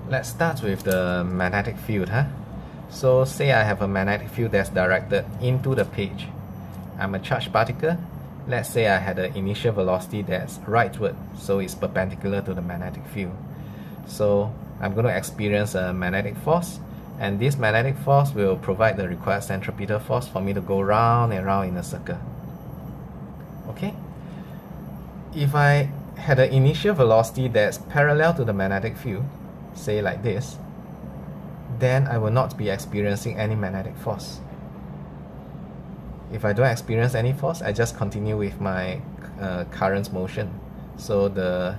Let's start with the magnetic field. So say I have a magnetic field that's directed into the page. I'm a charged particle. Let's say I had an initial velocity that's rightward, so it's perpendicular to the magnetic field. So I'm going to experience a magnetic force, and this magnetic force will provide the required centripetal force for me to go round and round in a circle. Okay? If I had an initial velocity that's parallel to the magnetic field, say like this, then I will not be experiencing any magnetic force. If I don't experience any force, I just continue with my current motion. So the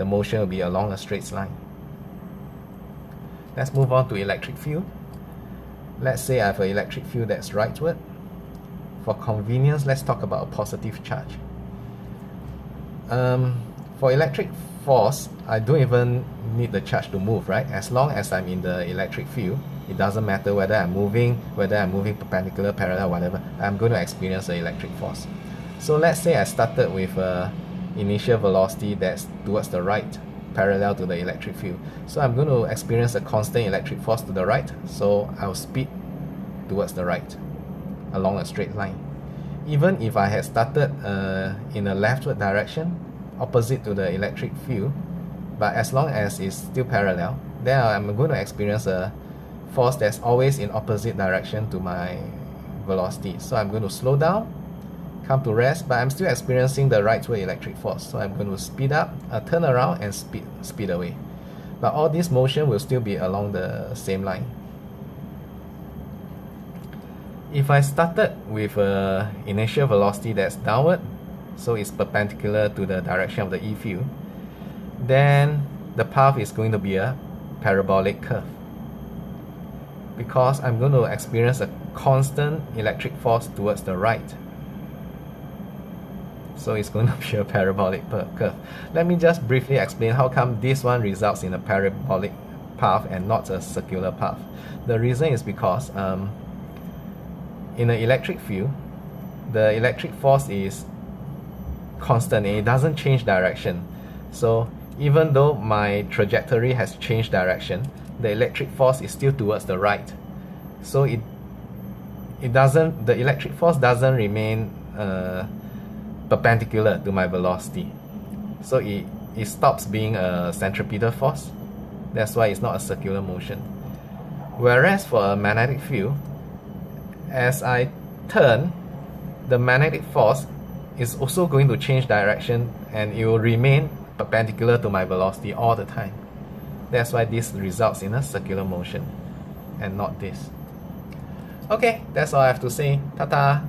motion will be along a straight line. Let's move on to electric field. Let's say I have an electric field that's rightward. For convenience, let's talk about a positive charge. For electric force, I don't even need the charge to move, right? As long as I'm in the electric field, it doesn't matter whether I'm moving perpendicular, parallel, whatever, I'm going to experience the electric force. So let's say I started with an initial velocity that's towards the right, parallel to the electric field. So I'm going to experience a constant electric force to the right, so I'll speed towards the right along a straight line. Even if I had started in a leftward direction, opposite to the electric field, but as long as it's still parallel, then I'm going to experience a force that's always in opposite direction to my velocity. So I'm going to slow down, come to rest, but I'm still experiencing the rightward electric force. So I'm going to speed up, turn around, and speed away. But all this motion will still be along the same line. If I started with an initial velocity that's downward, so it's perpendicular to the direction of the E field, then the path is going to be a parabolic curve, because I'm going to experience a constant electric force towards the right. So it's going to be a parabolic curve. Let me just briefly explain how come this one results in a parabolic path and not a circular path. The reason is because in an electric field, the electric force is constant and it doesn't change direction. So even though my trajectory has changed direction, the electric force is still towards the right. So the electric force doesn't remain perpendicular to my velocity. So it stops being a centripetal force. That's why it's not a circular motion. Whereas for a magnetic field, as I turn, the magnetic force is also going to change direction and it will remain perpendicular to my velocity all the time. That's why this results in a circular motion and not this. Okay, that's all I have to say. Ta-ta!